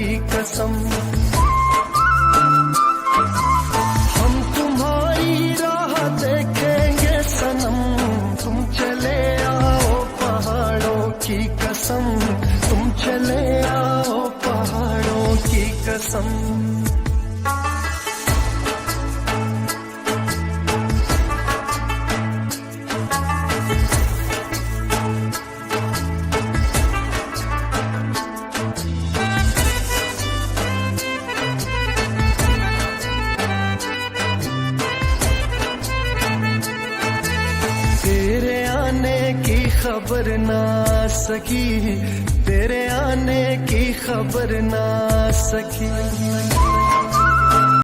की कसम। हम तुम्हारी राह देखेंगे सनम, तुम चले आओ पहाड़ों की कसम, तुम चले आओ पहाड़ों की कसम। तेरे आने की खबर ना सकी, तेरे आने की खबर ना सकी।